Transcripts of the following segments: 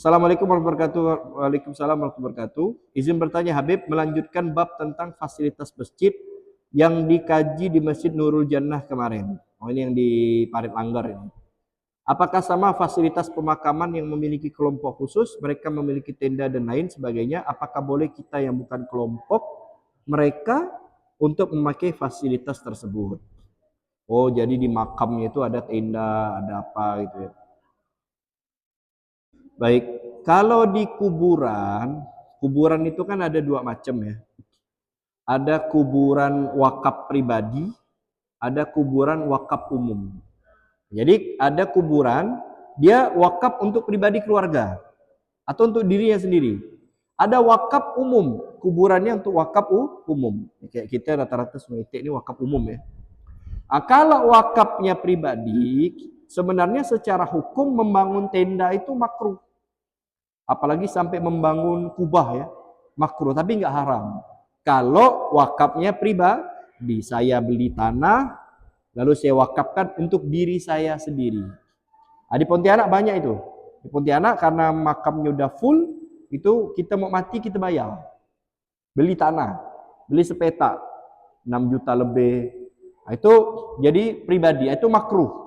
Assalamualaikum warahmatullahi wabarakatuh. Waalaikumsalam warahmatullahi wabarakatuh. Izin bertanya Habib, melanjutkan bab tentang fasilitas masjid yang dikaji di Masjid Nurul Jannah kemarin. Oh, ini yang di Parit Langgar ini. Apakah sama fasilitas pemakaman yang memiliki kelompok khusus, mereka memiliki tenda dan lain sebagainya? Apakah boleh kita yang bukan kelompok mereka untuk memakai fasilitas tersebut? Oh, jadi di makamnya itu ada tenda, ada apa gitu ya. Baik, kalau di kuburan, kuburan itu kan ada dua macam ya. Ada kuburan wakaf pribadi, ada kuburan wakaf umum. Jadi ada kuburan, dia wakaf untuk pribadi keluarga atau untuk dirinya sendiri. Ada wakaf umum, kuburannya untuk wakaf umum. Kayak kita rata-rata Sungai ini wakaf umum ya. Nah, kalau wakafnya pribadi, sebenarnya secara hukum membangun tenda itu makruh. Apalagi sampai membangun kubah ya, makruh, tapi nggak haram. Kalau wakafnya pribadi, saya beli tanah, lalu saya wakafkan untuk diri saya sendiri. Nah, di Pontianak banyak itu. Di Pontianak karena makamnya udah full, itu kita mau mati kita bayar. Beli tanah, beli sepetak, 6 juta lebih. Nah, itu jadi pribadi, itu makruh.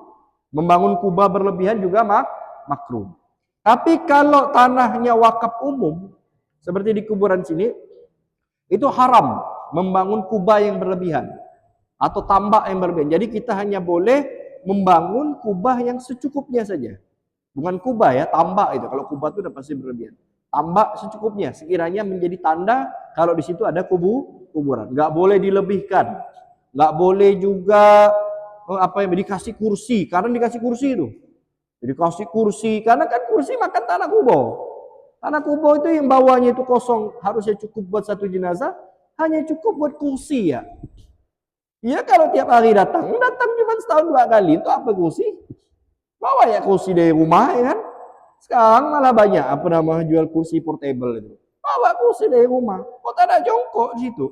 Membangun kubah berlebihan juga makruh. Tapi kalau tanahnya wakaf umum, seperti di kuburan sini, itu haram membangun kubah yang berlebihan atau tambak yang berlebihan. Jadi kita hanya boleh membangun kubah yang secukupnya saja. Bukan kubah ya, tambak itu. Kalau kubah itu udah pasti berlebihan. Tambak secukupnya, sekiranya menjadi tanda kalau di situ ada kuburan. Nggak boleh dilebihkan. Nggak boleh juga dikasih kursi, karena dikasih kursi itu. Dikasih kursi, karena kan kursi makan tanah kubo. Tanah kubo itu yang bawahnya itu kosong, harusnya cukup buat satu jenazah, hanya cukup buat kursi ya. Ya kalau tiap hari datang cuma setahun 2 kali, itu apa kursi? Bawa ya kursi dari rumah ya kan. Sekarang malah banyak jual kursi portable itu. Bawa kursi dari rumah, kok tak ada jongkok di situ.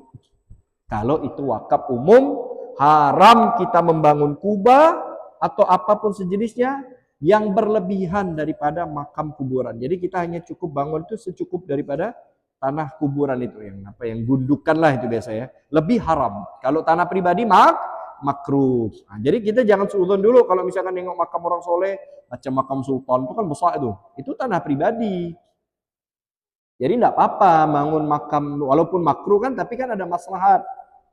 Kalau itu wakaf umum, haram kita membangun kubah atau apapun sejenisnya yang berlebihan daripada makam kuburan. Jadi kita hanya cukup bangun itu secukup daripada tanah kuburan itu, yang gundukan lah itu biasa ya. Lebih haram. Kalau tanah pribadi makruh. Nah, jadi kita jangan suudzon dulu kalau misalkan nengok makam orang soleh, macam makam sultan itu kan besar itu. Itu tanah pribadi. Jadi tidak apa-apa bangun makam, walaupun makruh kan, tapi kan ada maslahat.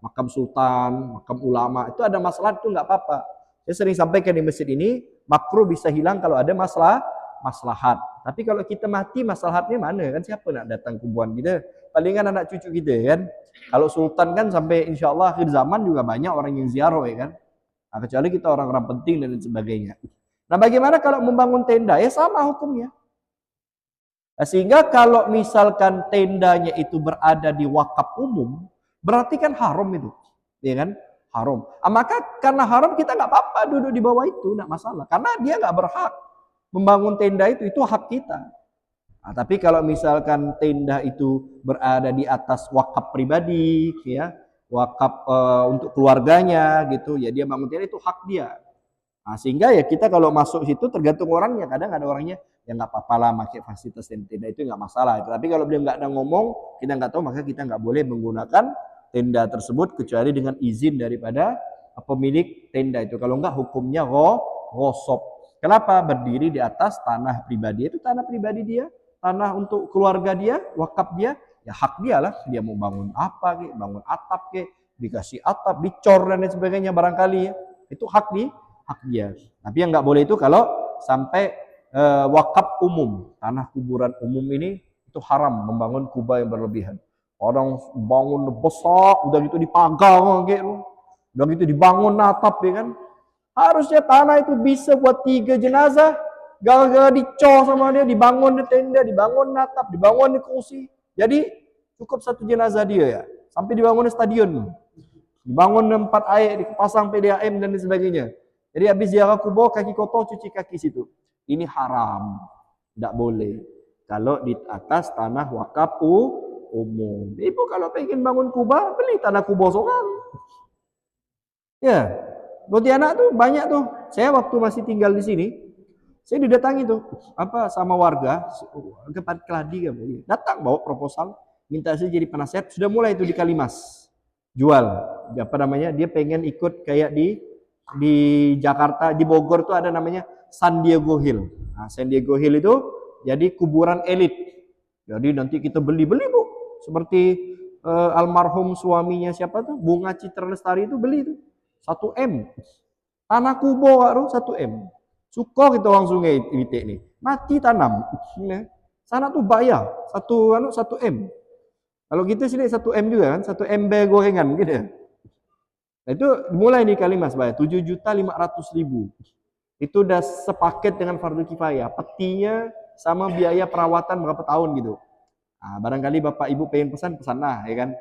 Makam sultan, makam ulama, itu ada maslahat, itu nggak apa-apa. Saya sering sampaikan di masjid ini, makruh bisa hilang kalau ada maslahat. Tapi kalau kita mati, maslahatnya mana? Kan siapa nak datang kuburan kita? Palingan anak cucu kita kan. Kalau sultan kan sampai insya Allah akhir zaman juga banyak orang yang ziarah ya kan. Nah, kecuali kita orang-orang penting dan sebagainya. Nah, bagaimana kalau membangun tenda? Ya sama hukumnya. Nah, sehingga kalau misalkan tendanya itu berada di wakaf umum, berarti kan haram itu, ya kan? Haram. Maka karena haram kita nggak apa-apa duduk di bawah itu, nggak masalah. Karena dia nggak berhak membangun tenda itu hak kita. Nah, tapi kalau misalkan tenda itu berada di atas wakaf pribadi, ya, wakaf untuk keluarganya, gitu, ya dia bangun tenda itu hak dia. Nah, sehingga ya kita kalau masuk situ tergantung orangnya. Kadang ada orangnya ya nggak apa-apa lah pakai fasilitas tenda itu nggak masalah. Tapi kalau dia nggak ada ngomong, kita nggak tahu, maka kita nggak boleh menggunakan tenda tersebut kecuali dengan izin daripada pemilik tenda itu. Kalau nggak hukumnya ghosab. Kenapa? Berdiri di atas tanah pribadi. Itu tanah pribadi dia, tanah untuk keluarga dia, wakaf dia, ya hak dia lah. Dia mau bangun apa, bangun atap, dikasih atap, dicor dan lain sebagainya barangkali ya. Itu hak dia. Tapi yang nggak boleh itu kalau sampai wakaf umum, tanah kuburan umum ini itu haram membangun kubah yang berlebihan. Orang bangun besar, udah gitu dipagang gitu, udah gitu dibangun atap ya kan. Harusnya tanah itu bisa buat 3 jenazah, gara-gara dicor sama dia, dibangun di tenda, dibangun atap, dibangun di kursi. Jadi cukup 1 jenazah dia ya, sampai dibangun di stadion, dibangun tempat air, dipasang PDAM dan sebagainya. Jadi habis ziarah kubur, kaki kotor, cuci kaki situ. Ini haram. Tidak boleh. Kalau di atas tanah wakaf umum. Ibu kalau pengen bangun kubah, beli tanah kubur seorang. Ya, Pontianak tuh banyak tuh. Saya waktu masih tinggal di sini, Saya didatangi tuh sama warga Keladi kan, datang bawa proposal, minta saya jadi penasehat. Sudah mulai itu di Kalimas jual, apa namanya, dia pengen ikut kayak di Jakarta, di Bogor tuh ada namanya San Diego Hill. Nah, San Diego Hill itu jadi kuburan elit. Jadi nanti kita beli Bu, seperti almarhum suaminya siapa tuh, Bunga Citra Lestari itu beli tuh 1 M. Tanah kubo karo 1 M. Suko kita orang sungai Witik nih. Mati tanam. Sana tuh bayar 1 M. Kalau kita sini 1 M juga kan, 1 M gorengan gitu. Nah itu mulai di Kalimas bayar 7.500.000. Itu udah sepaket dengan fardu kifayah. Petinya sama biaya perawatan berapa tahun gitu. Nah, barangkali Bapak Ibu pengen pesan lah ya kan.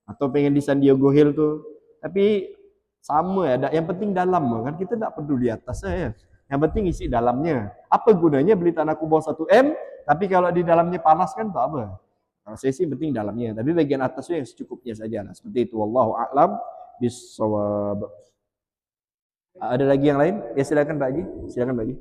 Atau pengen di San Diego Hill tuh. Tapi sama ya, yang penting dalam kan, kita tidak peduli atasnya ya. Yang penting isi dalamnya. Apa gunanya beli tanah kubur 1 M, tapi kalau di dalamnya panas kan tak apa. Kalau saya sih penting dalamnya, tapi bagian atasnya yang secukupnya saja lah. Seperti itu, wallahu a'lam bissawab. Ada lagi yang lain? Ya silakan Pak Haji, silakan Pak Haji.